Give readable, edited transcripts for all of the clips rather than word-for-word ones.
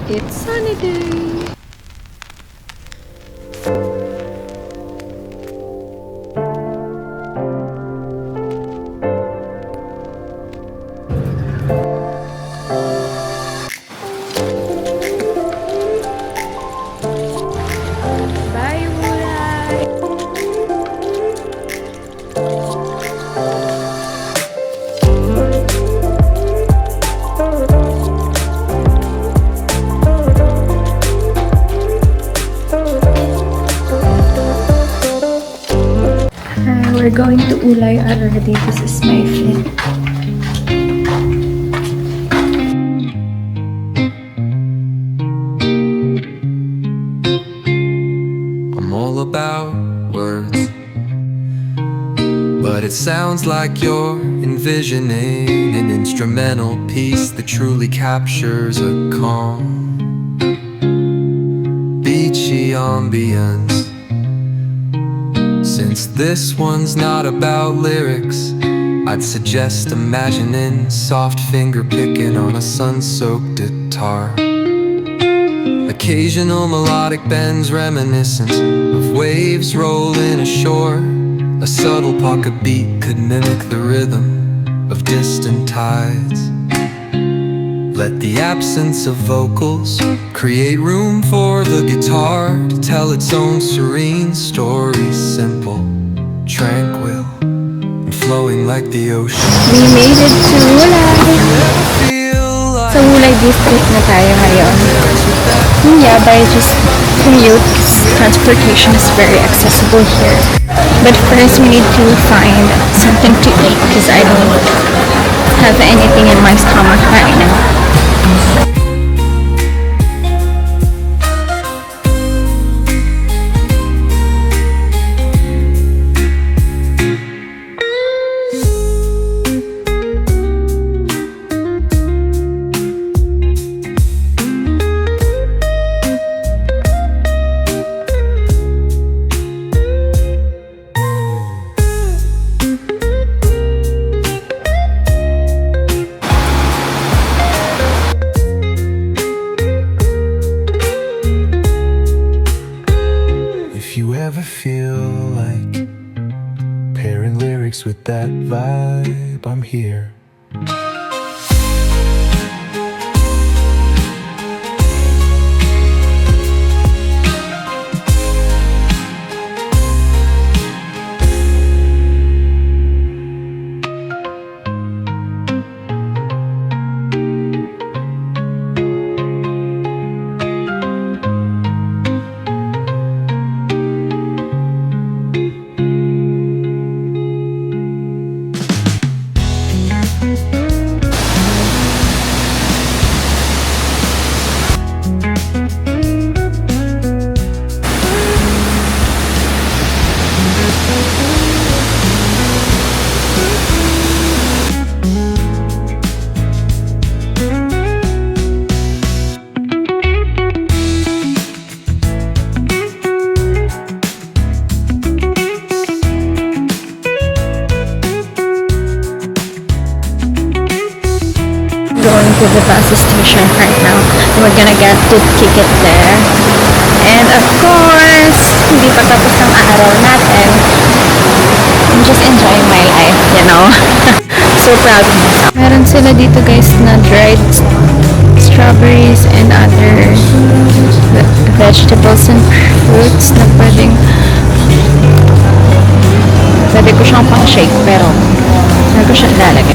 It's sunny day. Bye, Wulai. We're going to Wulai already. This is my flight. I'm all about words, but it sounds like you're envisioning an instrumental piece that truly captures a calm, beachy ambience. Since this one's not about lyrics, I'd suggest imagining soft finger picking on a sun-soaked guitar. Occasional melodic bends reminiscent of waves rolling ashore. A subtle pocket beat could mimic the rhythm of distant tides. Let the absence of vocals create room for the guitar to tell its own serene story, simple, tranquil, and flowing like the ocean. We made it to Wulai. Sa Wulai district na tayo ngayon. Yeah, by just commute, transportation is very accessible here. But first we need to find something to eat because I don't have anything in my stomach right now. If you ever feel like pairing lyrics with that vibe, I'm here. Going to the bus station right now. We're gonna get the ticket there. And of course, hindi pa tapos ang araw natin. I'm just enjoying my life, you know. So proud of myself. Meron sila dito guys na dried strawberries and other vegetables and fruits na pwede ko siyang pang shake pero hindi ko siya ilalagay.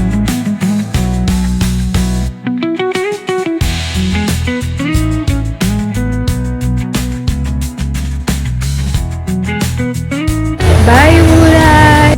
Bye, Wulai!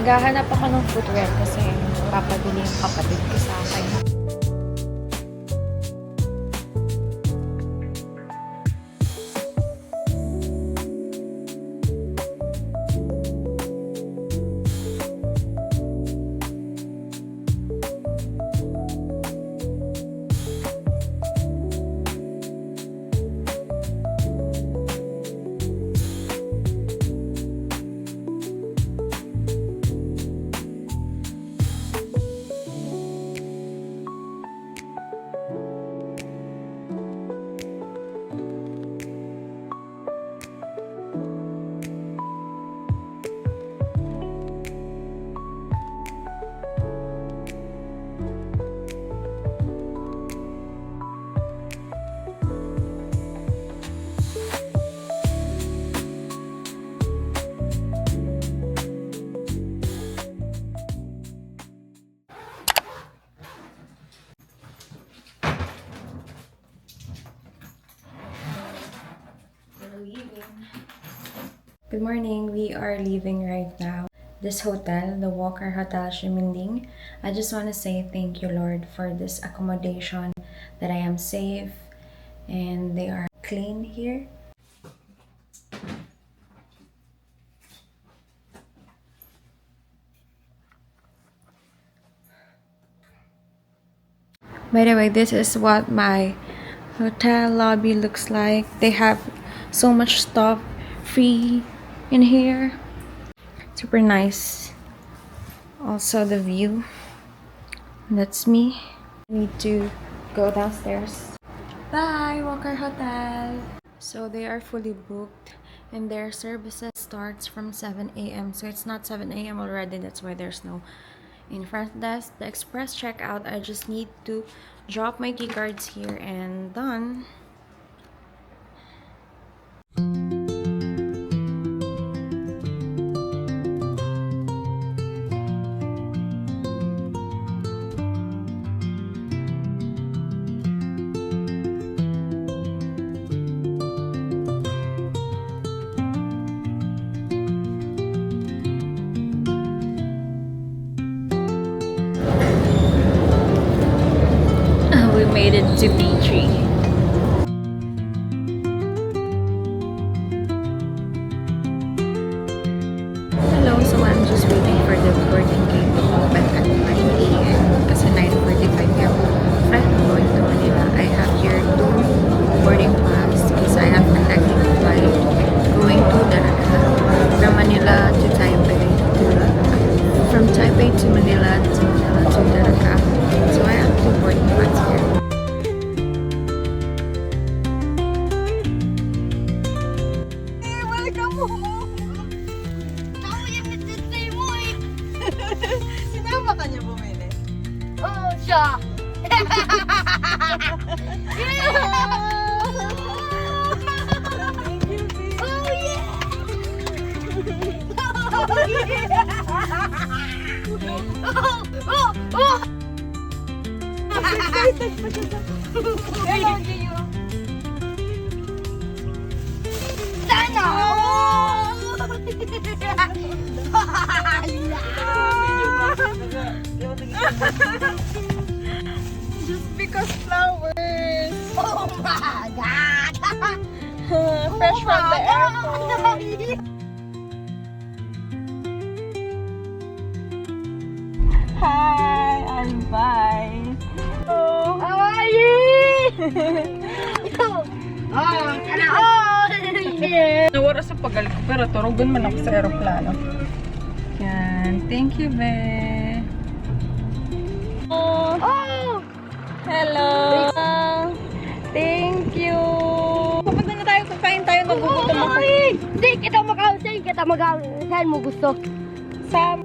Naghahanap ako ng footwear kasi papabili yung kapatid ko sa akin. Good morning. We are leaving right now. This hotel, the Walker Hotel Shiminding. I just want to say thank you, Lord, for this accommodation, that I am safe and they are clean here. By the way, this is what my hotel lobby looks like. They have so much stuff free in here. Super nice. Also the view. That's me. I need to go downstairs. Bye, Walker Hotel. So they are fully booked and their services starts from 7 a.m. So it's not 7 a.m. already. That's why there's no in front desk. The express checkout, I just need to drop my key cards here and done. We made it to B3. Hello, so I'm just waiting for the boarding gate to open at 9 a.m. kasi 9:45 yung flight going to Manila. I have here 2 boarding pass because I have connecting flight going to Daraka from Manila to Taipei from Taipei to Manila to Daraka. So I have 2 boarding pass here. Welcome home! Ako yung nagsisay mo eh! Sinama ka niya bumili? Oo, siya! Thank you, babe! Oh, yeah! Oh! Hello, Gio! Sana! Just because flowers. Oh my God! Fresh from the airport. Hi, I'm Bai. Oh, hi! Nawara sa pagalit ko pero turugan man ako sa aeroplano. Yan. Thank you, be. Oh! Hello! Thank you! Pupunta na tayo, kakain tayo, nagugutom ako. Hindi kita mag-outside, kita mag-outside mo gusto. Sa